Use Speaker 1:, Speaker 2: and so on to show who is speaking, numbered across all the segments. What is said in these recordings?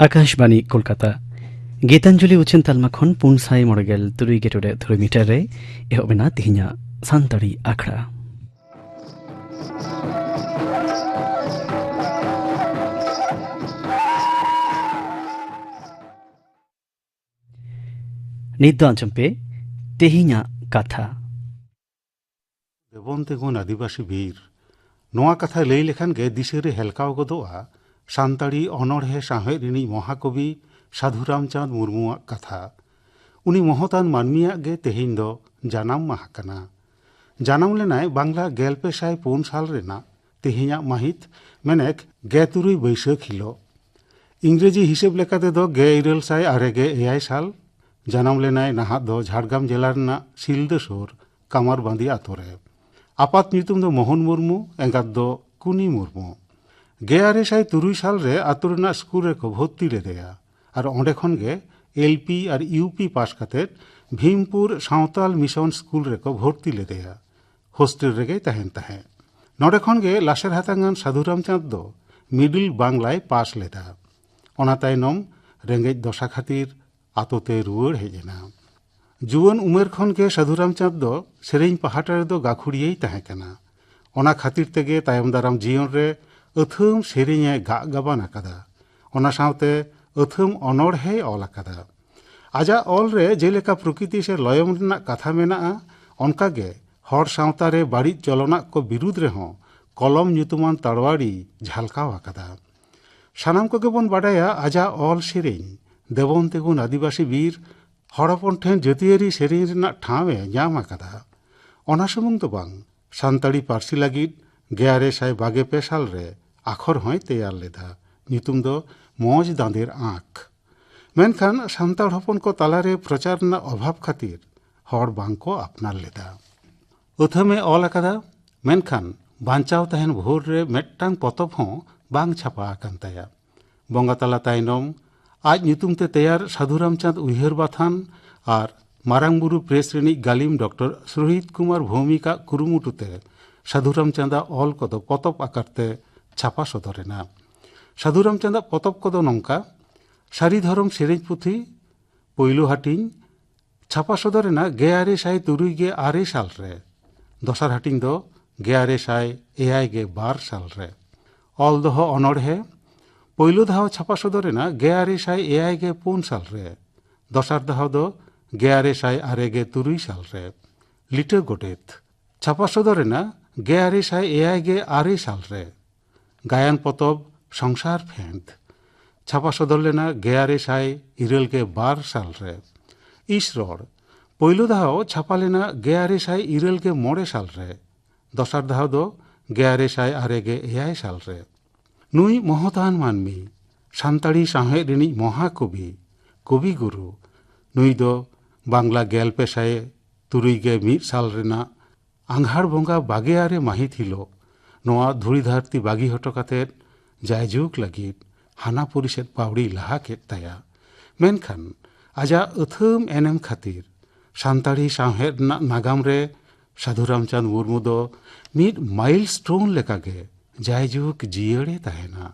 Speaker 1: आकाशवाणी कोलकाता गीतांजलि उछन तालमा खन पुनसाई मरगेल तुरुई गेटोरे थुरु मीटर रे एहोबेना तिहिना सान्ताड़ी आखड़ा निद्दो आंचमपे तेहिना कथा
Speaker 2: देवनतेगुन आदिवासी वीर नोआ कथा लई लेखान गे दिशेरे हेलकाव गदोआ सान्ताड़ी अनड़हे साहेब रिनी महाकवि साधु रामचंद मुर्मुआ कथा उनी महतान मानमिया गे तेहिन दो जानाम माहा कना जानाम लेनाय बांग्ला 1904 साल रेना तेहिना माहित मेनेक 13 बैसाख हिलो इंग्रेजी हिसेब लेकाते दो 1909 साल जानाम लेनाय नाहा दो झाड़ग्राम जिला रेना सिलदा सोर कामारबांदी आतोरे आपात ᱧᱩᱛᱩᱢ दो मोहन मुर्मू एंगात दो कुनी मुर्मू 1903 साल रे आतु रेना स्कूल रे को भर्ती लेदेया और ओंडे खन गे एलपी और यूपी पास काते भीमपुर सावताल मिशन स्कूल रे को भर्ती लेदेया हॉस्टल रेगे तहन तहे नोडे खन गे लासेर हातांगन साधु रामचंद दो मिडिल बांग्लाय पास लेदा ओना तायनम रेंगेज दशा खातिर आतोते रुवाड़ हेजेना जुवन उमेर खन के साधु रामचंद दो सेरेñ पहाटा रे दो गाखुड़ियै तहे कना ओना खातिर तेगे तायम दाराम जीवन रे अथम सेरेñे गा गाबान आकादा ओना सावते अथम अनड़हे ऑल आकादा आजा ऑल रे जेलेका प्रकृति से लयम रेना कथा मेनाआ ओनकागे हर सावता रे बाड़ी चलना को विरुद्ध रेहों कलम ᱧᱩᱛᱩᱢᱟᱱ तड़वाड़ी झलकाव आकादा सानाम कोगे बन बाडाया आजा ऑल सेरेñ देवन तेगुन आदिवासी वीर हड़पन ठेन जातियारी सेरेñ रेना ठावे ᱧᱟᱢ आकादा ओना सुमुंग दो बांग सान्ताड़ी पार्सी लागिद 1922 साल रे आखर होय तैयार लेदा ᱧᱩᱛᱩᱢ दो मौज दांदेर आँख मेनखान सान्ताड़ हपन को तालारे प्रचार ना अभाव खातिर हर बांग को अपनार लेदा अथमे ऑल आकादा मेनखान बांचाव तहन भोर रे मेट्टांग पतब हों बांग छापा आकान ताया बंगा ताला तायनम आज ᱧᱩᱛᱩᱢ ते तैयार साधु रामचंद उयहर बाथान और मारांग बुरु प्रेस रेनी गालिम डॉक्टर सुरहित कुमार भौमिका कुरुमुटुते साधु रामचंदा ऑल कदो पतब आकारते छापा सदरेना साधु रामचंदा पतब कदो नंका सारी धरम सेरेñ पुथी पोइलो हाटिंग छापा सदरेना 1903 साल रे दसार हाटिंग दो 1912 साल रे ऑल दोहो अनड़हे पोइलो धाव छापा सदरेना 1904 साल रे दसार धाव दो 1903 साल रे लिटर गोडेत छापा सदरेना 1906 साल रे गायन पतब संसार फेंद छापा सदर लेना 1912 साल रे ईश्वर पोइलो धाव छापा लेना 1909 साल रे दसार धाव दो 1909 साल रे नुई महतान मानमी सान्ताड़ी साहेब रिनी महाकवि कवि गुरु नुई दो बांग्ला 1901 साल रेना आंघाड़ बंगा 22 माहित हिलो नोआ धुड़ी धरती बागी हटो काते जायजुग लगिद हाना परिषद पावड़ी लहा केद ताया मेनखान आजा अथम एनेम खातिर सान्ताड़ी साहेब नागाम रे साधु रामचंद मुर्मू दो मिड माइलस्टोन लेकागे जायजुग जियड़े ताहेना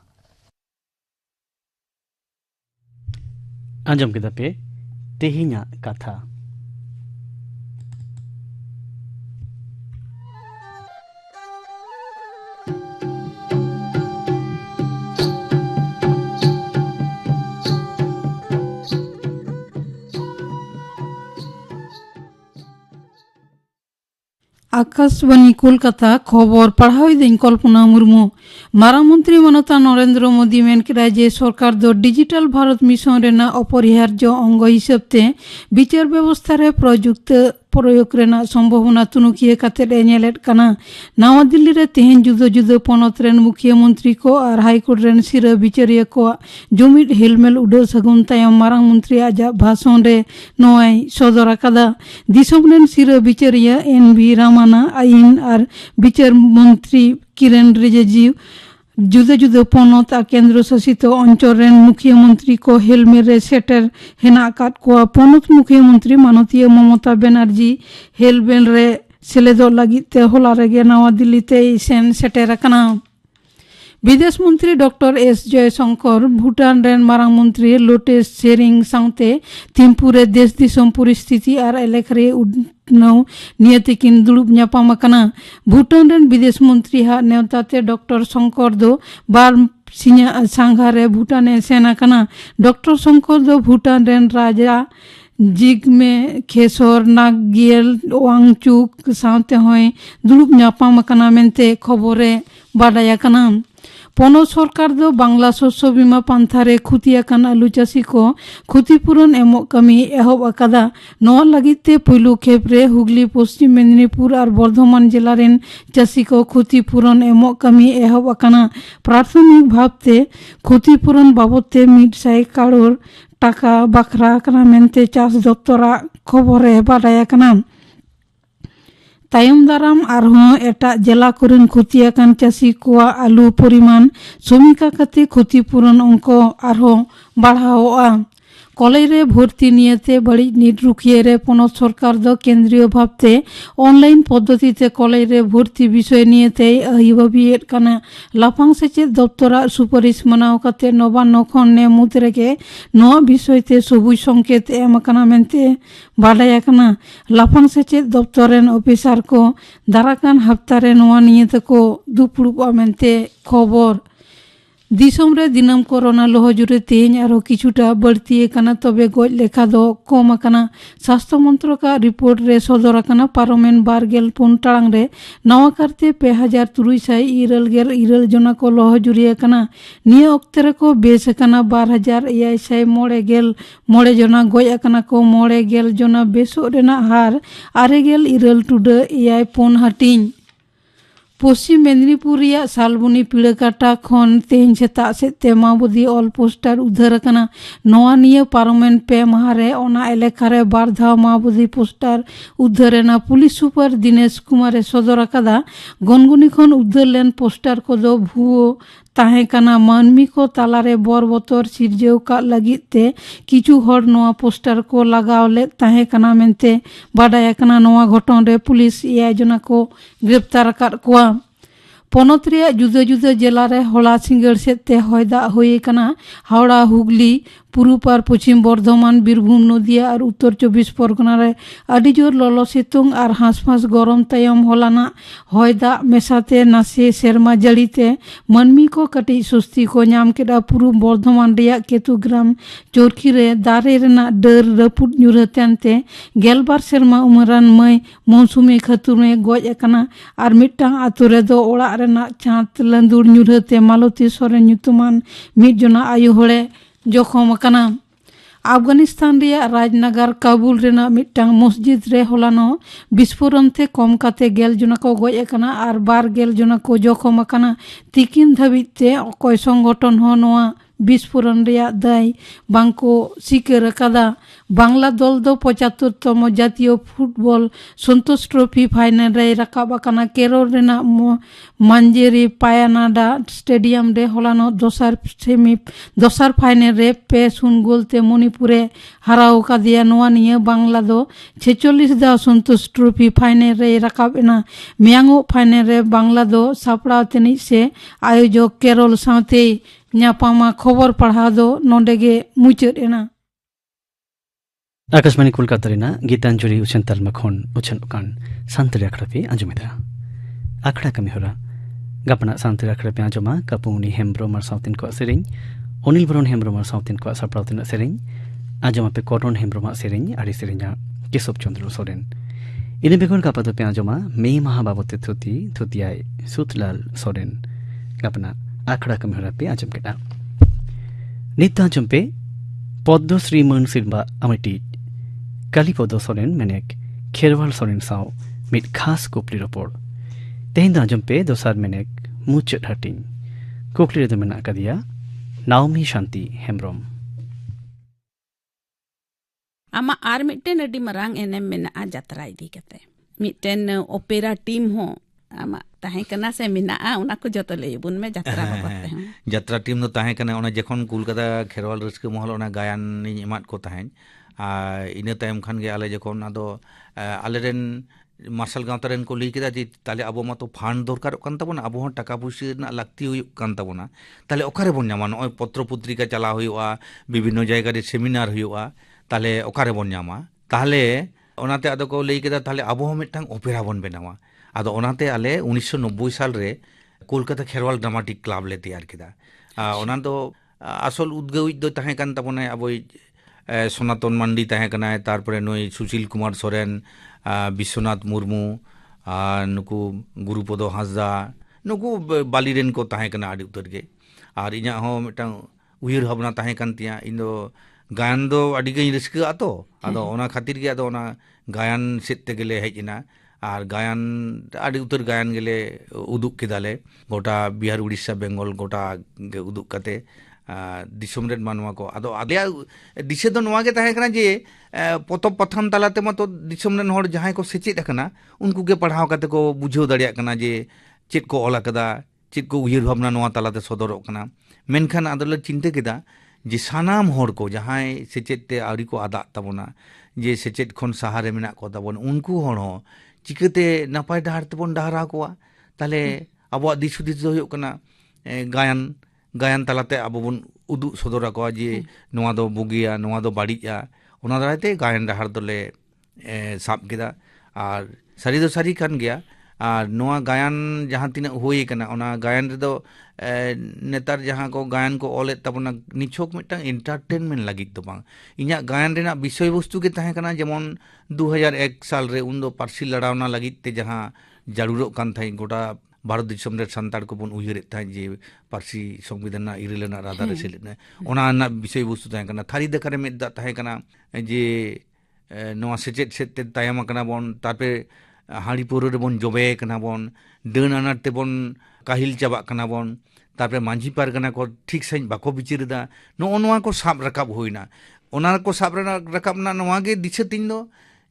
Speaker 1: आंजम केदा पे तेहिना कथा
Speaker 3: आकाशवाणी कोलकाता खबर पढ़ाई दिन कल्पना मुर्मू मारामंत्री मनता नरेंद्र मोदी मेन किया जे सरकार दो डिजिटल भारत मिशन रेना अपरिहार्य अंग हिसाबते विचार व्यवस्था रे प्रयुक्त प्रयोग रेना संभावना तुनुकिया काते नेलेट काना नवा दिल्ली रे तेहन जुदो जुदो पनत रेन मुख्यमंत्री को और हाईकोर्ट रेन सिरा विचारिया को जुमिद हेलमेल उडो सगुन तायम मारांग मंत्री आजा भाषण रे नोय सदर आकादा दिसम रेन सिरा विचारिया एनवी रामाना आईन और विचार मंत्री किरण रिजिजू जुदो जुदो पनत और केंद्र शासित अंचल रेन मुख्यमंत्री को हेलमेल रे सेटर हेना आकाद को पनत मुख्यमंत्री माननीय ममता बनर्जी हेलमेल रे सेलेदोग लागिद ते होला रेगे नवा दिल्ली ते सेन सेटेर आकना। विदेश मंत्री doctor S Jaishankar Bhutan rain Marang मंत्री लोटे शेरिंग साउते थिम्पुरे देश दिसोम परिस्थिति और एलेकारे उदनाव नियतिकिन दुड़ुब ᱧᱟᱯᱟᱢ आकना। भूटान रेन विदेश मंत्री हा नेवताते डॉक्टर शंकर दो बार सिंहा सांघारे भूटाने सेन आकना। डॉक्टर शंकर दो भूटान रेन राजा जिगमे खेसर नागियल वांगचुक साउते होय दुड़ुब ᱧᱟᱯᱟᱢ आकना मेनते खबरे बाडाय आकना। पनत सरकार दो बांग्ला शस्य बीमा पांथारे खुतियाकान आलू चाषी को क्षतिपूरण एमोग कामी एहब आकादा। नोआ लागिते पुइलु खेपरे हुगली पश्चिम मेदिनीपुर और बर्धमान जिला रेन चाषी को क्षतिपूरण एमोग कामी एहब आकाना। प्राथमिक भावते क्षतिपूरण बाबदते 100 करोड़ टाका बाखरा आकाना मेनते चाष दप्तरा खबरे बाडाय आकाना। तायम दाराम आरहों एटा जिला कोरेन खुतियाकान चाषी कोआ आलू परिमाण समीक्षा कते क्षतिपूरण अंक आरहों बढ़ाओआ। कॉलेज रे भर्ती नियते बड़ी नीट रुखिए रे पनत सरकार दो केंद्रीय भावते ऑनलाइन पद्धति ते कॉलेज रे भर्ती विषय नियते अहिबाबियत काना। लाफांग सेचेद दप्तरा सुपारिश मनाव कते नबान्न खन ने मुद्रेगे नवा विषय ते सबुज संकेत एम काना मेनते बाडाय आकाना। लाफांग सेचेद दप्तर रेन ऑफिसर को दाराकान हफ्ता रे नवा नियते को दुपुड़ुबा मेनते खबर। दिसोम रे दिनम कोरोना लोहजुरे तेज और किछुटा बढ़ती काना तबे गज लेखा दो कम आकाना। स्वास्थ्य मंत्रक रिपोर्ट रे सदर आकाना पारमेन 24 टाड़ांग रे नवा करते 2377 जना को लोहजुरी आकाना। निया अक्ते रे को बेस आकाना 2949 जना गज आकाना को 9 जना बेसो रेना हार 9.7 पुन हाटिंग। पश्चिम मेदिनीपुर सालबनी पीड़ाकाटा खन तेज सेता सेते माओवादी ऑल पोस्टर उद्धार आकाना। नवा निये पारमेन पे माहारे ओना एलेकारे बार धाव माओवादी पोस्टर उद्धार एना। पुलिस सुपर दिनेश कुमार सदर आकादा। गनगुनी खन उद्धार लेन पोस्टर को दो भुओ ताहे काना। मानमी को तालारे बर बतर सिरजेव का लगिते किछु हर नवा पोस्टर को लगाव ले ताहे काना मेनते बाडाय आकाना। नवा घटन रे पुलिस 6 जना को ग्रेप्तार आकाद कोआ। पनत रे जुदा जुदा जिला रे होला सिंगड़ सेते हयदा होय काना। हावड़ा हुगली पूर्वपार पश्चिम बर्धमान बीरभूम नदिया और उत्तर 24 परगना रे आदि जोर ललो सितुंग और हांसफांस गरम तायम होलाना हयदा मेसाते नासे सेरमा जड़ीते मानमी को कटी सुस्ती को नाम केदा। पूर्व बर्धमान रिया केतुग्राम चोरखी रे दारे रेना डर रपुट ᱧᱩᱨᱦᱟᱹᱛᱮᱱᱛᱮ 12 सेरमा उमरान मई मौसुमी खातुने गज आकाना। और मिटांग आतु रे दो ओड़ा रेना छात लंदुर ᱧᱩᱨᱦᱟᱹᱛᱮ मालती सोरेन ᱧᱩᱛᱩᱢᱟᱱ मिद जना आयु होड़े जखम आकाना। अफगानिस्तान रिया राजनगर काबुल रेना मिटांग मस्जिद रे होलानो विस्फोरण ते कम काते 11 जना को गज आकाना और 12 जना को जखम आकाना। तिकिन धाबिते अकय संगठन हो नोआ विस्फोरण रिया दाय बांको स्वीकार आकादा। बांग्ला दल दो 75तम जातीय फुटबल संतोष ट्रॉफी फाइनल रे राकाब आकाना। केरल रेना मांजेरी पायानाडा स्टेडियम रे होलानो दोसार फाइनल रे 5 गोल ते मणिपुरे हराव कादिया। नोआ निये बांग्ला दो 46 दा संतोष ट्रॉफी फाइनल रे राकाब एना। मियांगो फाइनल रे बांग्ला दो सापड़ाव तेनि से आयोजक केरल साथे ᱧᱟᱯᱟᱢᱟ। खबर पढ़ा दो नोंडेगे मुचाद एना।
Speaker 1: आकाशवाणी कोलकाता रेना गीतांजलि उछन तालमा खन उछन उकान सान्तरी आखड़ा पे आंजमेदा आखड़ा कमी होरा गपना सान्तरी आखड़ा पे आंजमा कपुनी हेम्ब्रोम साउथिन को सेरेñ अनिल बरन हेम्ब्रोम साउथिन को सापड़ावतिन सेरेñ आंजमा पे कटन हेम्ब्रोम सेरेñ आरि सेरेñा केशव चंद्र सोरेन। इने बेगन गपा पे आंजमा मे माहा बाबते थुतियाय सुतलाल सोरेन गपना आखड़ा कमी होरा पे आंजम केटा। नित आंजम पे पद्मश्री मान सिरबा अमिटी कालीपद सोरेन मेनेक खेरवाल सोरेन साव मिट खास कुपली रपोड़ तेहिंद आंजम पे दोसार मेनेक मुचाद हाटिंग कुपली रे दो मेना कदिया नाओमी शांति हेम्ब्रोम।
Speaker 4: आमा आर मिट्टेन अडी मरांग एनेम मेना जात्रा इदी कते मिट्टेन ओपेरा टीम हो आमा ताहे कना से मिना उना को जतो लेबुन में जात्रा बाबते हैं।
Speaker 5: जात्रा टीम नो ताहे कना ओना जखन कोलकाता खेरवाल रस्क महल ओना गायन नि एमात को ताहेन आ इने तायम खान गे आले जखन आदो आलेरेन मार्शल गांवता रेन को लई केदा जे ताले आबो मातो फांड दरकार कान ताबोना आबो हन टाका पुइसा रना लाक्ति हुयुग कान ताबोना ताले ओकारे बोन ᱧᱟᱢᱟ नय पत्र पत्रिका चला हुयुआ विभिन्न जायगा रे सेमिनार हुयुआ ताले ओकारे बोन ᱧᱟᱢᱟ ताले ओनाते आदो को लई केदा ताले आबो हन मिदटांग ओपेरा बोन बेनावा आदो ओनाते आले 1990 साल रे कोलकाता खेरवाल ड्रामाटिक क्लब ले तैयार केदा ओना दो आसल उद्गोइज दो ताहे कान ताबोना आबो सनातन मांडी ताहे कनाय तारपरे नय सुशील कुमार सोरेन विश्वनाथ मुर्मू नुकू गुरुपदो हांसदा नुकू बालीरेन को ताहे कना आड़ी उतर गे और इᱧᱟᱹᱜ ᱦᱚᱸ ᱢᱤᱫᱴᱟᱝ ᱩᱭᱦᱟᱹᱨ ᱵᱷᱟᱵᱽᱱᱟ ᱛᱟᱦᱮᱸ ᱠᱟᱱ ᱛᱤᱧᱟ ᱤᱧ ᱫᱚ गायन दो अड़ी गई रस्का तो आदो ओना खातिर गे आदो ओना गायन सेट ते गेले हेज एना और गायन अड़ी उतर गायन गेले उदुग केदाले गोटा बिहार उड़ीसा बेंगल गोटा गे उदुग काते दिसम रे मानवा को आदो आदे दिसे दो नोवा गे ताहे कना जे पतब पथाम तालाते मतो दिसम रे हर जहां को सेचेद कना उनको गे पढ़ाव काते को बुझाव दाड़िया कना जे चेद को ओला कदा चेद को उयहर भावना नोवा तालाते सदरक कना मेनखान आदोले चिंता केदा जे सानाम हर को जहां सेचेद ते आरी को आदा ताबोना जे सेचेद खन सहारे मेना को ताबोन उनको हर हो चिकते नापाय डाहर तेबोन डाहरा कोआ ताले आबो दिस हुदिस दो हुयो कना गायन गायन तालाते आबो बोन उदु सदरा को जे नोवा दो बुगिया नोवा दो बाड़िया ओना दाराते गायन डाहर दोले साब केदा और सारी दो सारी कान गया और नोवा गायन जहां तिना होई कना ओना गायन रे दो नेतार जहां को गायन को ओले तबना निछोक मिटांग एंटरटेनमेंट लगी तो बांग इᱧᱟᱹᱜ गायन रेना विषय वस्तु के ताहे कना जेमन 2001 साल रे उन दो पार्सी लड़ावना लगी ते जहां जरूरत कान थाई गोटा भारत दिसम रे संताड़ को बन उयहर थाई जे पार्सी संविधान इरेलना राधा रे सेलेना ओना ना विषय वस्तु ताहे कना थारी देखारे में दा ताहे कना जे नोवा सेचेद सेते तायमा कना बन तापे हाड़ी पुरो रे बन जबे कना बन देन अनार ते बन काहिल चाबा कना बन तारपरे मांझी पारगाना को ठीक सही बाको बिचिरदा नो नोवा को साब रकाब होइना ओना को साब रकाब ना नोवा गे दिसे तिन दो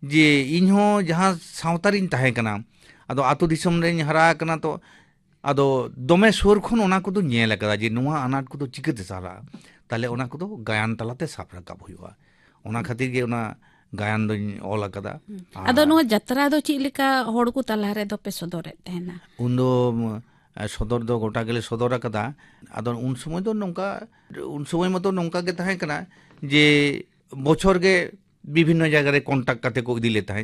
Speaker 5: जे इन हो जहां सावतारिन ताहे कना आदो आतो दिसम रे हरा कना तो आदो दोमे सोर खन ओना को तो नेल कदा जे नोवा अनाट को तो चिकते सारा ताले ओना को तो गायन तालाते साब रकाब होइवा ओना खातिर गे ओना गायन दो ओला कदा
Speaker 4: आदो नो जत्रा दो चिलिका होड़ को तलारे दो पे सदोरे तेना
Speaker 5: उन्दो सदर दो गोटा गेले सदर कदा आदो उन समय दो नोंका उन समय मतो नोंका गे ताहे कना जे बछर गे विभिन्न जगह रे कांटेक्ट काते को इदी ले ताहे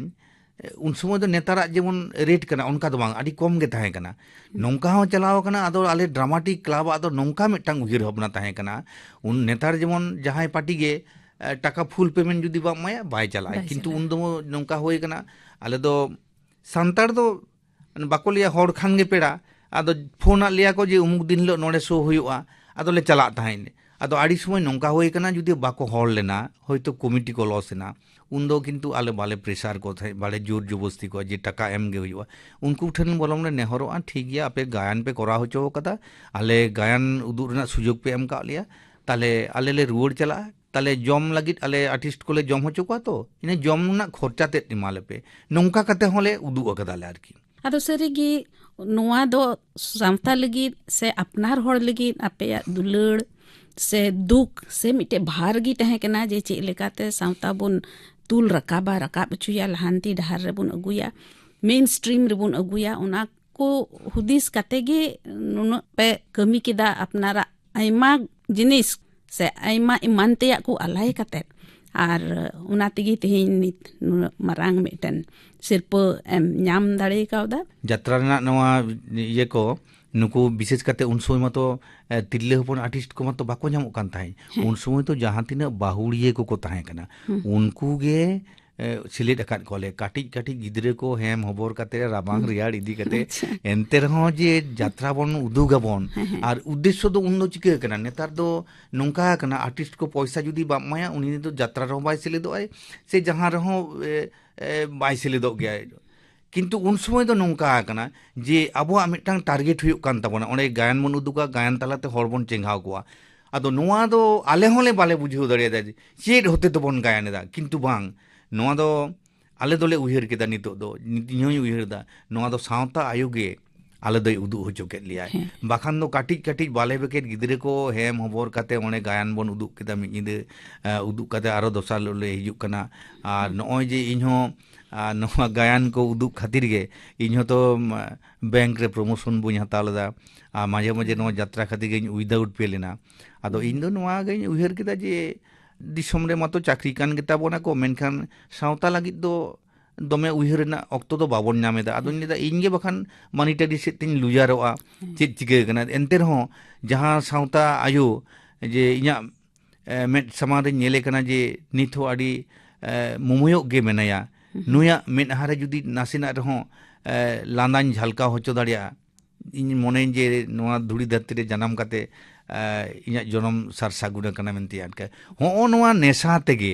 Speaker 5: उन समय दो नेतारा जेमन रेट कना उनका दो बांग अडी कम गे ताहे कना नोंका हो चलाव कना आदो आले ड्रामाटिक क्लब आदो नोंका मिटटांग उहिर हबना ताहे कना उन नेतार जेमन जहां पार्टी गे टाका फुल पेमेंट जुदी बा माया बाय चलाय किंतु उन दो नोंका होय कना आले दो सांतार दो बाको लिया हर खान गे पेड़ा आदो फोन लिया को जे उमुक दिन लो नोडे शो हुयुआ आदो ले चला ताहेन आदो आड़ी समय नोंका होय कना जुदी बाको हर लेना होयतो कमिटी को लॉस ना उन दो किंतु आले बाले प्रेसार को थाय बाले जोर जबरदस्ती को जे टाका एम गे हुयुआ उनको ठन बोलम ने नेहरोआ ठीक गया आपे गायन पे करा होचो कदा आले गायन उदुर रना सुजोग पे एम का लिया ताले आले ले रुवर चला ताले जम लगित आले आर्टिस्ट को ले जम होचो को तो इने जम ना खर्चा ते निमाले पे नोंका कते होले उदु अकदाले आरकी
Speaker 4: आदो सरीगी नोआ दो सामता लगी से अपनार होड़ लगी आपे दुलड़ से दुख से मिटे भार गी तहे कना जे चे लेकाते सामता बुन तुल रकाबा रकाब चुया लहांती डहार रे बुन अगुया मेन स्ट्रीम रे बुन अगुया ओना को हुदिस काते गे नुन पे कमी केदा अपनारा आइमा जिनिस से आइमा इमानते को अलाय काते और उना तिगी तेहिन नित मारांग मिटन सिर्फ एम ᱧᱟᱢ दाड़े कावदा
Speaker 5: जत्रा ना नवा ये को नुकु विशेष करते उन समय मतो तिल्ले हपन आर्टिस्ट को मतो बाको ᱧᱟᱢᱚᱜ कान ताहे उन समय तो जहां तिना बाहुड़िए को ताहे कना उनको गे सिलेक्ट अकाद कोले काटिज काटिज गिद्रे को हेम हबर काते राबांग रियाड़ इदी काते एनते रहो जे यात्रा बन उदुगाबन और उद्देश्य दो उन दो चिके कना नेतार दो नोंका कना आर्टिस्ट को पैसा जुदी बामाया उनी दो यात्रा रहो बाय सिलेदो आय से जहां रहो बाय सिलेदो गया किंतु उन समय दो नोंका कना जे अबो मिटटांग टारगेट हुयुक कान ताबोना ओने गायन बन उदुगा गायन तालाते हरबन चेंगाव कोआ आदो नोआ दो आले होले बाले बुझियो दड़िया दा चेड होते तो बन गायन दा किंतु बांग नोआ दो आले दोले उहिर केदा नितो दो नियोय उहिर दा नोआ दो सावता आयोगे आले दो उदु होचो के लिया बाखान दो काटिज काटिज बाले बेकेट गिदरे को हेम हबर काते ओने गायन बन उदु केदा मिद उदु काते आरो दोसार ले हिजुक कना आर नोय जे इनहो नवा गायन को उदुग खातिर गे इन हतो बैंक रे प्रमोशन बुñ हताव लेदा माजे माजे नवा यात्रा खातिर गे उइदाउट पे लेना आदो इन दो नवा गे उइहर केदा जे दिसम रे मातो चाकरी कान गेता बोना को मेनखान सावता लागिद दो दमे उइहर ना ऑक्टो दो बाबन नामेदा आदो निदा इन गे बखान मॉनिटरी सेटिंग लुजारोआ चित चिके कना एंते रहो जहां सावता आयो जे इया मेट समाज रे नेले कना जे नित हो आडी मुमुयो गे मेनाया नुया मेदहारे जुदी नासिना रहो लांदान झलका होचो दाड़िया इन मने जे नवा धुड़ी धरती रे जन्म काते इया जनम सार सागुन कना मेनते आनके हो नवा नेशा तेगे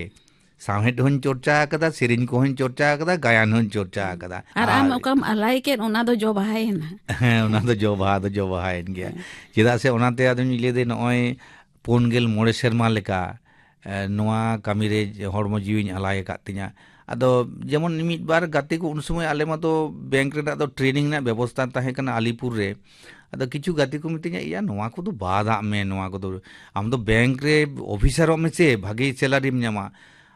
Speaker 5: साहेड होन चर्चा कदा सेरिन को होन चर्चा कदा गायन होन चर्चा कदा
Speaker 4: और आम ओकम अलाई के ओना दो जो बहाय ना
Speaker 5: ओना दो जो बहायन गया चेदा से ओनाते आदमी ले दे नय 4 मोड़े सेरमा लेका नवा कामी रे हड़मो जीविन अलाय का तिया आदो जेमन मिट बार गाते को उन समय आले मा तो बैंक रे दो ट्रेनिंग ना व्यवस्था ताहे कना अलीपुर रे आदो किछु गाते को मितिया या नवा को तो बाधा में नवा को तो हम तो बैंक रे ऑफिसर में से भागे सैलरी न्यामा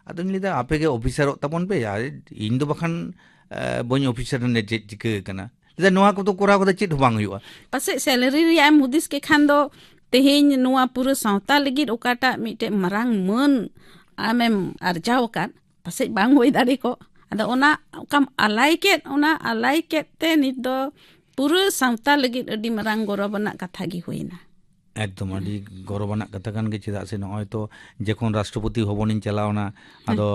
Speaker 5: आदो निदा आपे के ऑफिसर तबन पे यार इन दो बखान बन ऑफिसर ने चिके कना लेदा नवा को तो कोरा को चित बांग हुआ
Speaker 4: पासे सैलरी रे आम हुदिस के खान दो तेहेन नवा पूरा सावता लगिद ओकाटा मिटे मरांग मन आमेम अर्जाव कान पासे बांग होई दाड़ी को आदा ओना कम अलाई के ते नित दो पूरा सावता लगिद अडी मरांग गौरवना कथा गी होइना
Speaker 5: एकदम अडी गौरवना कथा कान गे चेदा से नय तो जेखन राष्ट्रपति भवन चलावना आदो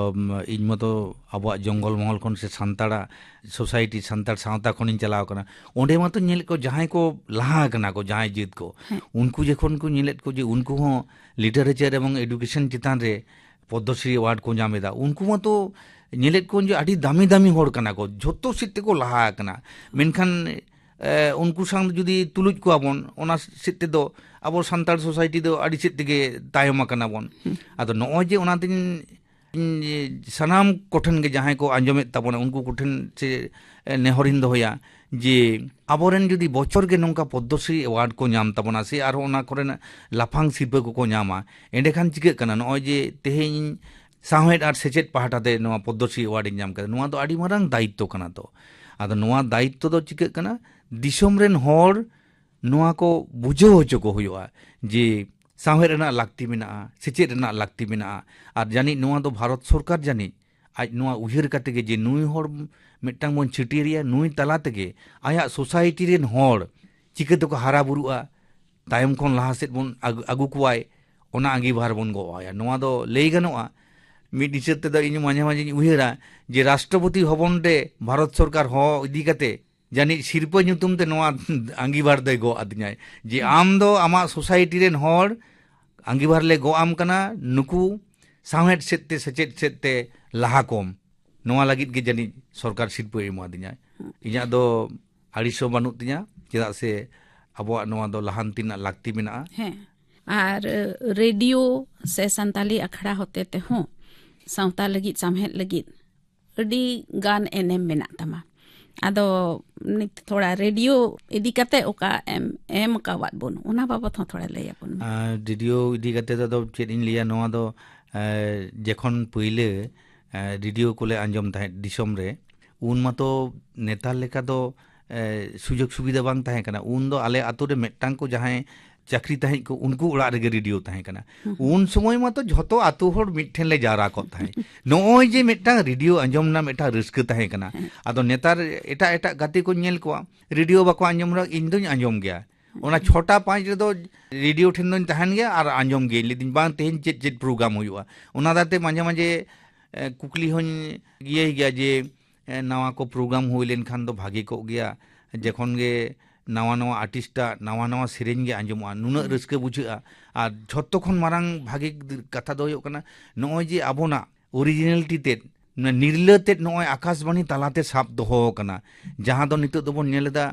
Speaker 5: इन मतो अब जंगल महल खन से सांताड़ा सोसाइटी सांताड़ सावता खन चलाव कना ओंडे मतो नेल को जहां को लहा कना को जहां जीत को उनको जेखन को नेलेत को जे उनको हो लिटरेचर एवं एडुकेशन चितान रे पद्मश्री अवार्ड को जामेदा उनको मतो नेलेत को जे अडी दामी दामी होड़ कना को झोतो सिते को लहा कना मेनखान उनको संग जुदी तुलुज को आबन ओना सिते दो अब सानताड़ सोसाइटी दो अड़ी सित तेगे तायम कना बन आदो नय जे ओना दिन सनाम कोठन के जहां को आंजमेत ताबना उनको कोठन से नेहरिन दोया जे आबोरेन जुदी बचर के नोंका पद्मश्री अवार्ड को नाम ताबना से आरो ओना कोरेन लाफांग सिरपा को नामा एंडे खान चिके कना नय जे तेहेन साहेड आर सेचेत पाहटाते नोआ पद्मश्री अवार्ड नाम कदा नोआ दो आड़ी मारांग दायित्व कना तो आदो नोआ दायित्व दो चिके कना दिसोम रेन होर नोआ को बुझो होचो को हुआ जे साहेड रेना लाक्ति मेना सेचेत रेना लाक्ति मेना आर जानी नोआ दो भारत सरकार जानी आज नोआ उहिर काते के जे नुई होर मिट्टांग बन छिटिरिया नुई तला तेगे आया सोसाइटी रेन होर चिके तो को हारा बुरुआ तायम खन लहा सेत बन आगु कुआय ओना अंगीभार बन गोया नोआ दो लई गनोआ मिड हिसाब ते दो इन माझे माझे उहिरा जे राष्ट्रपति भवन रे भारत सरकार हो इदी काते जानी सिरपा ᱧᱩᱛᱩᱢ ते नोआ अंगीभार दे गो आदिनाय जे आम दो आमा सोसाइटी रेन होर अंगीभार ले गो आम कना नुकु साहेड सेते सचेत सेते लहा कोम नोआ लागित गे जानी सरकार सिरपा एमा दिनाय इया दो आड़िसो बानु तिया चेदा से अबो नोआ दो लहानतिना लाक्ति मेना
Speaker 4: है और रेडियो से संताली अखड़ा होते ते हो सावता लगित सामहेद लगित अडी गान एनएम मेना तमा आदो नित थोड़ा रेडियो इदी कते ओका एम का बात बोन ओना बाबत थोड़ा लय अपन
Speaker 5: रेडियो इदी कते दो चेद इन लिया नोआ दो जेखन पहिले रेडियो कोले आंजम ताहे दिसम रे उन मातो नेता लेका दो सुजोग सुविधा बांग ताहे कना उन दो आले आतो रे मेटटांग को जहां चाकरी ताहे को उनको उड़ा रे रेडियो ताहे कना उन समय मा तो झतो आतो होड़ मिठेन ले जारा को ताहे नोय जे मेटटांग रेडियो आंजम ना मेटा रिस्क ताहे कना आदो नेतार एटा एटा गाते को नेल को रेडियो बाको आंजम रा इन दोኝ आंजम गया ओना छोटा 5 रे दो रेडियो ठेन दोኝ तहन गया और आंजम गे लेदिन बांग तेन चेत प्रोग्राम हुआ ओना दाते माझे माझे कुकली होñ गिए गया जे नवा को प्रोग्राम हुई लेन खान दो भागे को गया जेखन गे नवा नवा आर्टिस्टा नवा नवा सेरेंज गे आंजमआ नुना रस्के बुझा और झोतो खन मारांग भागे कथा दो होना नय जे आबोना ओरिजिनलिटी ते निर्ल ते नय आकाशवाणी तालाते साब दोहो कना जहां दो नितो दोबन नेलदा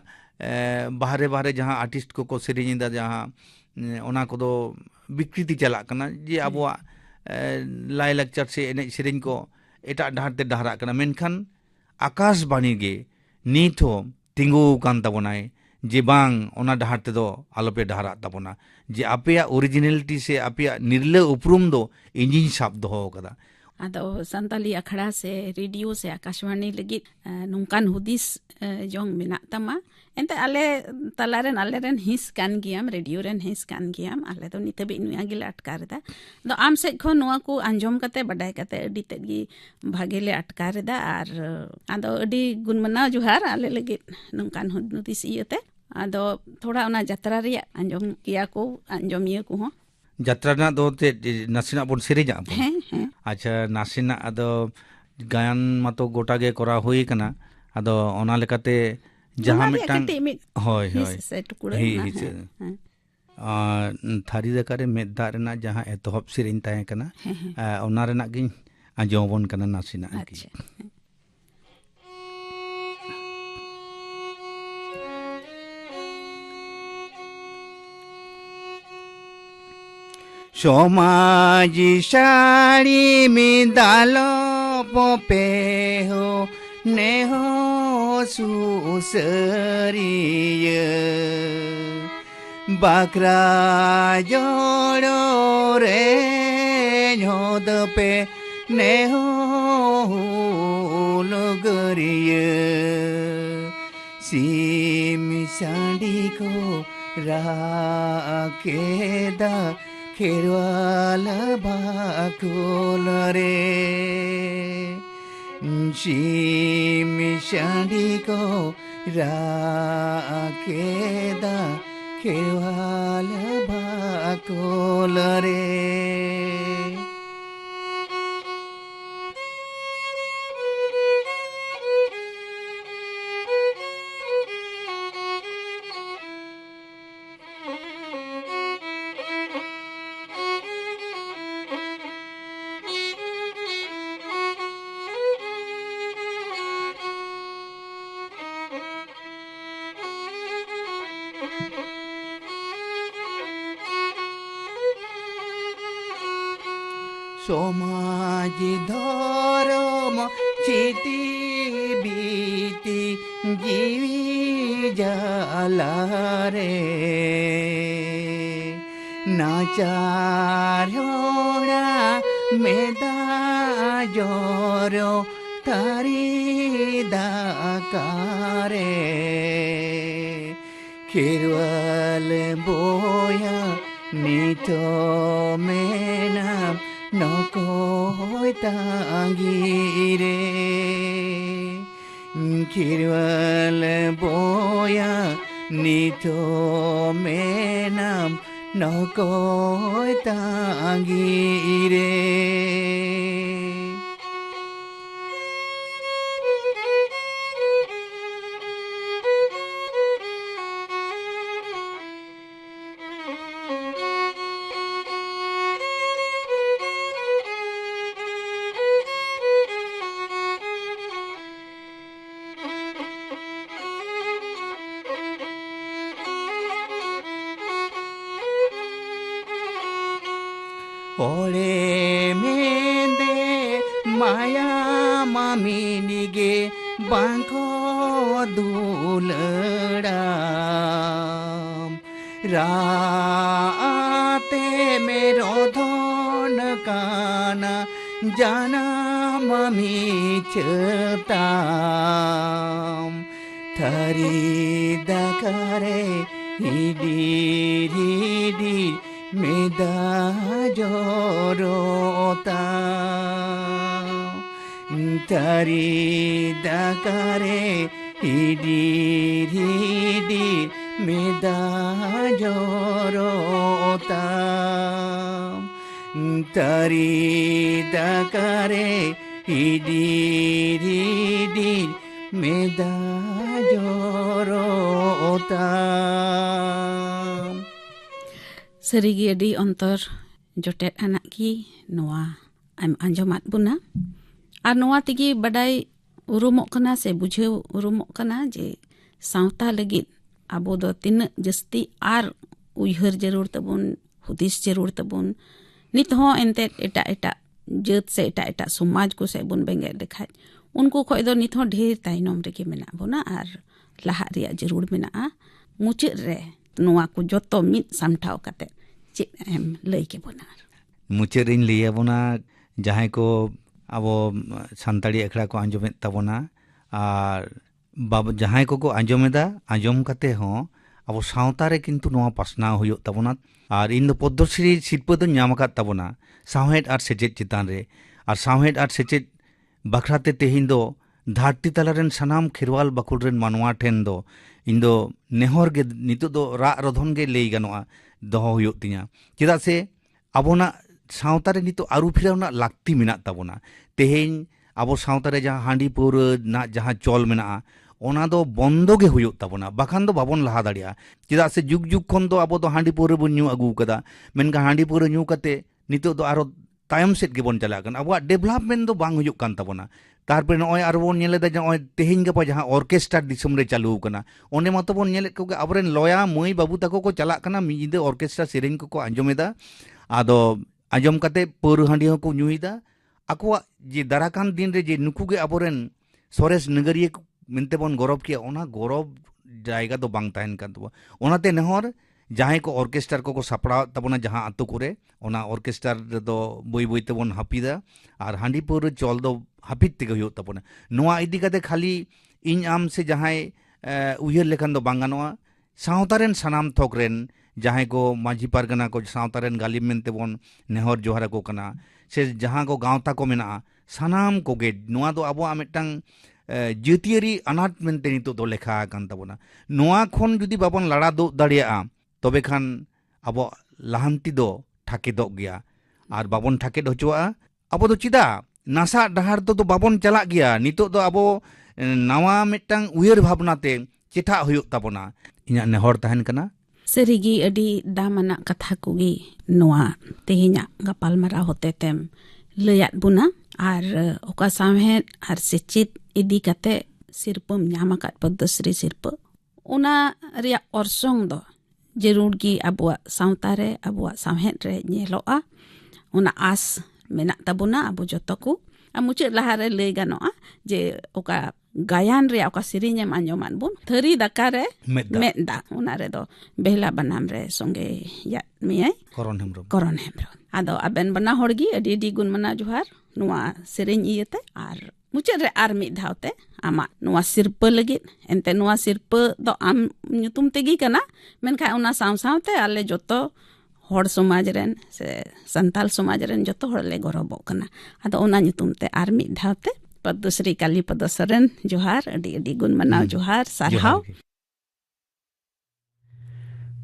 Speaker 5: बाहरे बाहरे जहां आर्टिस्ट को सेरेंज दा जहां ओना को दो विकृति चला कना जे आबोआ लाई लाकचार से एने सेरेंज को एटा डाहर ते डाहरा कना मेनखान आकाशवाणी गे नित हो तिंगु कान ताबोनाय जे बांग ओना डाहर ते दो आलोपे डाहरा ताबोना जे आपेया ओरिजिनलिटी से आपेया निर्ले उपरुम दो इंजिन साब दोहो कदा
Speaker 4: आदो संताली अखड़ा से रेडियो से आकाशवाणी लगी नौकान हुदिस जोंग मिना तमा एंते आले तलारेन आलेरेन हिस कान गियाम रेडियो रेन हिस कान गियाम आले तो नितबे नुया गिला अटकार दा दो आम से खो नुआ को अंजम कते बडाय कते अडी तेगी भागेले अटकार दा आर आदो अडी गुणमना जुहार आले लगी नौकान हुदिस इयते आदो थोड़ा उना यात्रा रिया अंजम किया को अंजमिया को हो
Speaker 5: यात्रा ना दो ते नासिना बोन सेरेजा बोन
Speaker 4: हैं
Speaker 5: अच्छा नासिना अदो गायन मातो गोटा गे करा हुई कना अदो ओना लेकाते जहां मिटांग होय होय
Speaker 4: से टुकुड़ा
Speaker 5: थारी दकारे मेदा रेना जहां एतहब सेरेन ताहे कना ओना रेना गिन आंजोबन कना नासिना की सोमाजी साड़ी में दालो पोपे हो ने हो सुसरिय बाकरा जोड़ो रे झोद पे ने हो लगरिय सीम साड़ी को राकेदा खेरवाला बाकुल रे सीम साड़ी को राकेदा खेरवाला बाकुल रे सोमाजी धर्म चिति बीती जीवी जाला रे नाचारोड़ा मेदा जोरो तारी दाकारे खिरवाल बोया नीतो मेना नकोय तांगीरे खिरवाल बोया नीतो मेनाम नकोय तांगीरे ओले मेंदे माया मामिनिगे बांको दुलड़ाम राते मेरो धन काना जाना मामी चताम थारी दकारे हिडी मेदा जोरोता तारी दकारे हिडी मेदा जोरोता तारी दकारे हिडी मेदा जोरोता
Speaker 4: सरिगी अडी अंतर जोटेट आना की नोआ आम आंजमात बुना और नोआ तिगी बडाई उरुमोक कना से बुझेव उरुमोक कना जे सावता लगित आबो दो तीन जस्ती आर उयहर जरूर तबुन हुदिस जरूर तबुन नित हो एंते एटा एटा जत से एटा एटा समाज को से बुन बेंगे देखाय उनको खोय दो नित हो ढेर ताइनोम रेगे मेना बुना आर लहा रिया जरूर मेना मुचाद रे नोआ को जोतो मिद सामठाव काते चे एम लई के बोना
Speaker 5: मुचाद इन लिया बोना जहां को ᱟᱵᱚ ᱥᱟᱱᱛᱟᱲᱤ ᱟᱠᱷᱲᱟ ᱠᱚ ᱟᱸᱡᱚᱢᱮᱫ ᱛᱟᱵᱚᱱᱟ ᱟᱨ ᱡᱟᱦᱟᱸᱭ ᱠᱚᱠᱚ ᱟᱸᱡᱚᱢᱮᱫᱟ ᱟᱸᱡᱚᱢ ᱠᱟᱛᱮ ᱦᱚᱸ ᱟᱵᱚ ᱥᱟᱶᱛᱟ ᱨᱮ ᱠᱤᱱᱛᱩ ᱱᱚᱣᱟ ᱯᱟᱥᱱᱟᱣ ᱦᱩᱭᱩᱜ ᱛᱟᱵᱚᱱᱟ ᱟᱨ ᱤᱧ ᱫᱚ ᱯᱚᱫᱽᱢᱚᱥᱨᱤ ᱥᱤᱨᱯᱟᱹ ᱫᱚᱧ ᱧᱟᱢ ᱟᱠᱟᱫ ᱛᱟᱵᱚᱱᱟ ᱥᱟᱶᱦᱮᱫ ᱟᱨ ᱥᱮᱪᱮᱫ ᱪᱮᱛᱟᱱ ᱨᱮ ᱟᱨ ᱥᱟᱶᱦᱮᱫ ᱟᱨ ᱥᱮᱪᱮᱫ ᱵᱟᱠᱷᱨᱟᱛᱮ ᱛᱮᱦᱮᱧ ᱫᱚ ᱫᱷᱟᱹᱨᱛᱤ ᱛᱟᱞᱟᱨᱮᱱ ᱥᱟᱱᱟᱢ ᱠᱷᱮᱨᱣᱟᱞ ᱵᱟᱠᱩᱲ ᱨᱮᱱ ᱢᱟᱱᱣᱟ ᱴᱷᱮᱱ ᱫᱚ ᱤᱧ ᱫᱚ ᱱᱮᱦᱚᱨ ᱜᱮ ᱱᱤᱛᱚᱜ ᱫᱚ ᱨᱟᱜ ᱨᱚᱫᱷᱚᱱ ᱜᱮ ᱞᱟᱹᱭ ᱜᱟᱱᱚᱜᱼᱟ ᱫᱚᱦᱚ ᱦᱩᱭᱩᱜ ᱛᱤᱧᱟ ᱪᱮᱫᱟᱜ ᱥᱮ ᱟᱵᱚᱱᱟᱜ ᱥᱟᱶᱛᱟ ᱨᱮ ᱱᱤᱛᱚᱜ ᱟᱹᱨᱩ ᱯᱷᱮᱨᱟᱣ ᱨᱮᱱᱟᱜ ᱞᱟᱹᱠᱛᱤ ᱢᱮᱱᱟᱜ ᱛᱟᱵᱚᱱᱟ ᱛᱮᱦᱮᱧ ᱟᱵᱚ ᱥᱟᱶᱛᱟ ᱨᱮ ᱡᱟᱦᱟᱸ ᱦᱟᱺᱰᱤ ᱯᱟᱹᱣᱨᱟᱹ ᱨᱮᱱᱟᱜ ᱡᱟᱦᱟᱸ ᱪᱚᱞ ᱢᱮᱱᱟᱜᱼᱟ ᱚᱱᱟ ᱫᱚ ᱵᱚᱱᱫᱚ ᱜᱮ ᱦᱩᱭᱩᱜ ᱛᱟᱵᱚᱱᱟ ᱵᱟᱠᱷᱟᱱ ᱫᱚ ᱵᱟᱵᱚᱱ ᱞᱟᱦᱟ ᱫᱟᱲᱮᱭᱟᱜᱼᱟ ᱪᱮᱫᱟᱜ ᱥᱮ ᱡᱩᱜᱽ ᱡᱩᱜᱽ ᱠᱷᱚᱱ ᱫᱚ ᱟᱵᱚ ᱫᱚ ᱦᱟᱺᱰᱤ ᱯᱟᱹᱣᱨᱟᱹ ᱵᱚᱱ ᱧᱩ ᱟᱹᱜᱩ ᱟᱠᱟᱫᱟ ᱢᱮᱱᱠᱷᱟᱱ ᱦᱟᱺᱰि ᱯᱟᱹᱣᱨᱟᱹ ᱧᱩ ᱠᱟᱛᱮ ᱱᱤᱛᱚᱜ ᱫᱚ ᱟᱨᱚ ᱛᱟᱭᱚᱢ ᱥᱮᱫ ᱜᱮᱵᱚᱱ ᱪᱟᱞᱟᱜ ᱠᱟᱱᱟ ᱟᱵᱚᱣᱟᱜ ᱰᱮᱵᱷᱞᱚᱯᱢᱮᱱᱴ ᱫᱚ ᱵᱟᱝ ᱦᱩᱭᱩᱜ ᱠᱟᱱ ᱛᱟᱵᱚᱱᱟ ᱛᱟᱨᱯᱚᱨᱮ ᱱᱚᱜᱼᱚᱭ ᱟᱨᱚ ᱵᱚᱱ ᱧᱮᱞᱮᱫᱟ ᱡᱮ ᱱᱚᱜᱼᱚᱭ ᱛᱮᱦᱮᱧ ᱜᱟᱯᱟ ᱡᱟᱦᱟᱸ ᱚᱨᱠᱮᱥᱴᱟᱨ ᱫᱤᱥᱚᱢ ᱨᱮ ᱪᱟᱹᱞᱩ ᱟᱠᱟᱱᱟ ᱚᱸᱰᱮ ᱢᱟᱛᱚ ᱵᱚᱱ ᱧᱮᱞᱮᱫ ᱠᱚᱜᱮ ᱟᱵᱚᱨᱮᱱ ᱞᱚᱭᱟ ᱢᱟᱹᱭ ᱵᱟᱹᱵᱩ ᱛᱟᱠᱚ ᱠᱚ ᱪᱟᱞᱟᱜ ᱠᱟᱱᱟ ᱢᱤᱫ ᱧᱤᱫᱟᱹ ᱚᱨᱠᱮᱥᱴᱟᱨ ᱥᱮᱨᱮᱧ ᱠᱚᱠᱚ ᱟᱸᱡᱚᱢᱮᱫᱟ ᱟᱫᱚ ᱟᱸᱡᱚᱢ ᱠᱟᱛᱮ ᱯᱟᱹᱣᱨᱟᱹ ᱦᱟᱺᱰᱤ ᱦᱚᱸᱠᱚ ᱧᱩᱭᱮᱫᱟ ᱟᱠᱚᱣᱟᱜ ᱡᱮ ᱫᱟᱨᱟᱠᱟᱱ ᱫᱤᱱ ᱨᱮ ᱡᱮ ᱱᱩᱠᱩ ᱜᱮ ᱟᱵᱚᱨᱮन ᱥᱚᱨᱮᱥ ᱱᱟᱜᱟᱨᱤᱭᱟᱹ ᱢᱮᱱᱛᱮ ᱵᱚᱱ ᱜᱚᱨᱚᱵ ᱠᱮᱭᱟ ᱚᱱᱟ ᱜᱚᱨᱚᱵ ᱡᱟᱭᱜᱟ ᱫᱚ ᱵᱟᱝ ᱛᱟᱦᱮᱱ ᱠᱟᱱ ᱛᱟᱵᱚᱱᱟ ᱚᱱᱟᱛᱮ ᱱᱮᱦᱚᱨ ᱡᱟᱦᱟᱸᱭ ᱠᱚ ᱚᱨᱠᱮᱥᱴᱟᱨ ᱠᱚᱠᱚ ᱥᱟᱯᱲᱟᱣ ᱛᱟᱵᱚᱱᱟ ᱡᱟᱦᱟᱸ ᱟᱛᱳ ᱠᱚᱨᱮ ᱚᱱᱟ ᱚᱨᱠᱮᱥᱴᱟᱨ ᱨᱮᱫᱚ ᱵᱟᱹᱭ ᱵᱟᱹᱭ ᱛᱮᱵᱚᱱ ᱦᱟᱹᱯᱤᱫᱟ ᱟᱨ ᱦᱟᱺᱰᱤ ᱯᱟᱹᱣᱨᱟᱹ ᱪᱚᱞ ᱫᱚ ᱦᱟᱹᱯᱤᱫ ᱛᱮᱜᱮ ᱦᱩᱭᱩᱜ ᱛᱟᱵᱚᱱᱟ ᱱᱚᱣᱟ ᱤᱫᱤ ᱠᱟᱛᱮ ᱠᱷᱟᱹᱞᱤ ᱤᱧ ᱟᱢ ᱥᱮ ᱡᱟᱦᱟᱸᱭ ᱩᱭᱦᱟᱹᱨ ᱞᱮᱠᱷᱟᱱ ᱫᱚ ᱵᱟᱝ ᱜᱟᱱᱚᱜᱼᱟ ᱥᱟᱶᱛᱟ ᱨᱮᱱ ᱥᱟᱱᱟᱢ ᱛᱷᱚᱠ ᱨᱮᱱ ᱡᱟᱦᱟᱸᱭ ᱠᱚ ᱢᱟᱺᱡᱷᱤ ᱯᱟᱨᱜᱟᱱᱟ ᱠᱚ ᱥᱟᱶᱛᱟ ᱨᱮᱱ ᱜᱟᱹᱞᱤᱢ ᱢᱮᱱᱛᱮ ᱵᱚᱱ ᱱᱮᱦᱚᱨ ᱡᱚᱦᱟᱨ ᱟᱠᱚ ᱠᱟᱱᱟ ᱥᱮ ᱡᱟᱦᱟᱸ ᱠᱚ ᱜᱟᱶᱛᱟ ᱠᱚ ᱢᱮᱱᱟᱜᱼᱟ ᱥᱟᱱᱟᱢ ᱠᱚᱜᱮ ᱱᱚᱣᱟ ᱫᱚ ᱟᱵᱚᱣᱟᱜ ᱢᱤᱫᱴᱟᱝ ᱡᱟᱹᱛᱤᱭᱟᱹᱨᱤ ᱟᱱᱟᱴ ᱢᱮᱱᱛᱮ ᱱᱤᱛᱚᱜ ᱫᱚ ᱞᱮᱠᱷᱟ ᱟᱠᱟᱱ ᱛᱟᱵᱚᱱᱟ ᱱᱚᱣᱟ ᱠᱷᱚᱱ ᱡᱩᱫᱤ ᱵᱟᱵᱚᱱ ᱞᱟᱲᱟ ᱫᱳᱜ ᱫᱟᱲᱮᱭᱟᱜᱼᱟ ᱛᱚᱵᱮ ᱠᱷᱟᱱ ᱟᱵᱚᱣᱟᱜ ᱞᱟᱦᱟᱱᱛᱤ ᱫᱚ ᱴᱷᱟᱠᱮᱫᱚᱜ ᱜᱮᱭᱟ ᱟᱨ ᱵᱟᱵᱚᱱ ᱴᱷᱟᱠᱮᱫ ᱦᱚᱪᱚᱣᱟᱜᱼᱟ ᱟᱵᱚ ᱫᱚ ᱪᱮᱫᱟᱜ ᱱᱟᱥᱟᱜ ᱰᱟᱦᱟᱨ ᱫᱚ ᱵᱟᱵᱚᱱ ᱪᱟᱞᱟᱜ ᱜᱮᱭᱟ ᱱᱤᱛᱚᱜ ᱫᱚ ᱟᱵᱚ ᱱᱟᱣᱟ ᱢᱤᱫᱴᱟᱝ ᱩᱭᱦᱟᱹᱨ ᱵᱷᱟᱵᱽᱱᱟ te ᱪᱮᱴᱷᱟᱜ ᱦᱩᱭᱩᱜ ᱛᱟᱵᱚᱱᱟ ᱤᱧᱟᱹᱜ ᱱᱮᱦᱚᱨ ᱛᱟᱦᱮᱱ ᱠᱟᱱᱟ
Speaker 4: ᱥᱟᱹᱨᱤᱜᱮ ᱟᱹᱰᱤ ᱫᱟᱢᱟᱱᱟᱜ ᱠᱟᱛᱷᱟ ᱠᱚᱜᱮ ᱱᱚᱣᱟ ᱛᱮᱦᱮᱧᱟᱜ ᱜᱟᱯᱟᱞᱢᱟᱨᱟᱣ ᱦᱚᱛᱮ ᱛᱮᱢ ᱞᱟᱹᱭᱟᱫ ᱵᱚᱱᱟ ᱟᱨ ᱚᱠᱟ ᱥᱟᱶᱦᱮᱫ ᱟᱨ ᱥᱮᱪᱮᱫ ᱤᱫᱤ ᱠᱟᱛᱮ ᱥᱤᱨᱯᱟᱹᱢ ᱧᱟᱢ ᱟᱠᱟᱫ ᱯᱚᱫᱽᱢᱚᱥᱨᱤ ᱥᱤᱨᱯᱟᱹ ᱚᱱᱟ ᱨᱮᱭᱟᱜ ᱚᱨᱥᱚᱝ ᱫᱚ ᱡᱟᱹᱨᱩᱲ ᱜᱮ ᱟᱵᱚᱣᱟᱜ ᱥᱟᱶᱛᱟ ᱨᱮ ᱟᱵᱚᱣᱟᱜ ᱥᱟᱶᱦᱮᱫ ᱨᱮ ᱧᱮᱞᱚᱜᱼᱟ ᱚᱱᱟ ᱟᱸᱥ ᱢᱮᱱᱟᱜ ᱛᱟᱵᱚᱱᱟ ᱟᱵᱚ ᱡᱚᱛᱚ ᱠᱚ ᱟᱨ ᱢᱩᱪᱟᱹᱫ ᱞᱟᱦᱟᱨᱮ ᱞᱟᱹᱭ ᱜᱟᱱᱚᱜᱼᱟ ᱡᱮ ᱚᱠᱟ ᱜᱟᱭᱟᱱ ᱨᱮᱭᱟᱜ ᱚᱠᱟ ᱥᱮᱨᱮᱧᱮᱢ ᱟᱸᱡᱚᱢᱟᱫ ᱵᱚᱱ ᱛᱷᱟᱹᱨᱤ ᱫᱟᱠᱟ ᱨᱮ ᱢᱮᱫ ᱫᱟᱜ ᱚᱱᱟ ᱨᱮᱫᱚ ᱵᱮᱦᱞᱟ ᱵᱟᱱᱟᱢ ᱨᱮ ᱥᱚᱸᱜᱮ ᱭᱟᱫ ᱢᱮᱭᱟᱭ ᱠᱚᱨᱚᱱ ᱦᱮᱢᱵᱨᱚᱢ ᱟᱫᱚ ᱟᱵᱮᱱ ᱵᱟᱱᱟ ᱦᱚᱲ ᱜᱮ ᱟᱹᱰᱤ ᱟᱹᱰᱤ ᱜᱩᱱ ᱢᱟᱱᱟᱣ ᱡᱚᱦᱟᱨ ᱱᱚᱣᱟ ᱥᱮᱨᱮᱧ ᱤᱭᱟᱹᱛᱮ ᱟᱨ ᱢᱩᱪᱟᱹᱫ ᱨᱮ ᱟᱨ ᱢᱤᱫ ᱫᱷᱟᱣ ᱛᱮ ᱟᱢᱟᱜ ᱱᱚᱣᱟ ᱥᱤᱨᱯᱟᱹ ᱞᱟᱹᱜᱤᱫ ᱮᱱᱛᱮ ᱱᱚᱣᱟ ᱥᱤᱨᱯᱟᱹ ᱫᱚ ᱟᱢ ᱧᱩᱛᱩᱢ ᱛᱮᱜᱮ ᱠᱟᱱᱟ ᱢᱮᱱᱠᱷᱟᱱ ᱚᱱᱟ ᱥᱟᱶ ᱥᱟᱶᱛᱮ ᱟᱞᱮ ᱡᱚᱛᱚ ᱦᱚᱲ ᱥᱚᱢᱟᱡᱽ ᱨᱮᱱ ᱥᱮ ᱥᱟᱱᱛᱟᱞ ᱥᱚᱢᱟᱡᱽ ᱨᱮᱱ ᱡᱚᱛᱚ ᱦᱚᱲᱞᱮ ᱜᱚᱨᱚᱵᱚᱜ ᱠᱟᱱᱟ ᱟᱫᱚ ᱚᱱᱟ ᱧᱩᱛᱩᱢ te ᱟᱨ ᱢᱤᱫ ᱫᱷᱟᱣ te ᱯᱚᱫᱽᱢᱚᱥᱨᱤ ᱠᱟᱞᱤᱯᱚᱫᱚ ᱥᱚᱨᱮᱱ ᱡᱚᱦᱟᱨ ᱟᱹᱰᱤ ᱟᱹᱰᱤ ᱜᱩᱱ ᱢᱟᱱᱟᱣ ᱡᱚᱦᱟर ᱥᱟᱨᱦᱟᱣ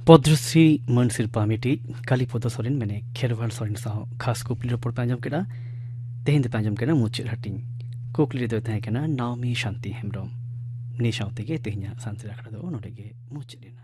Speaker 1: पद्मश्री मान सिरपा मिटी कालीपद सोरेन मैंने खेरवाल सोरेन साह खास कुकली रिपोर्ट पे आंजम केड़ा तेहिन पे आंजम केड़ा मुचेर हटिंग कुकली दो तहे केना नामी शांति हेम्ब्रम नि साउते के तेहिना शांति राखड़ा दो नोडे के मुचेरिना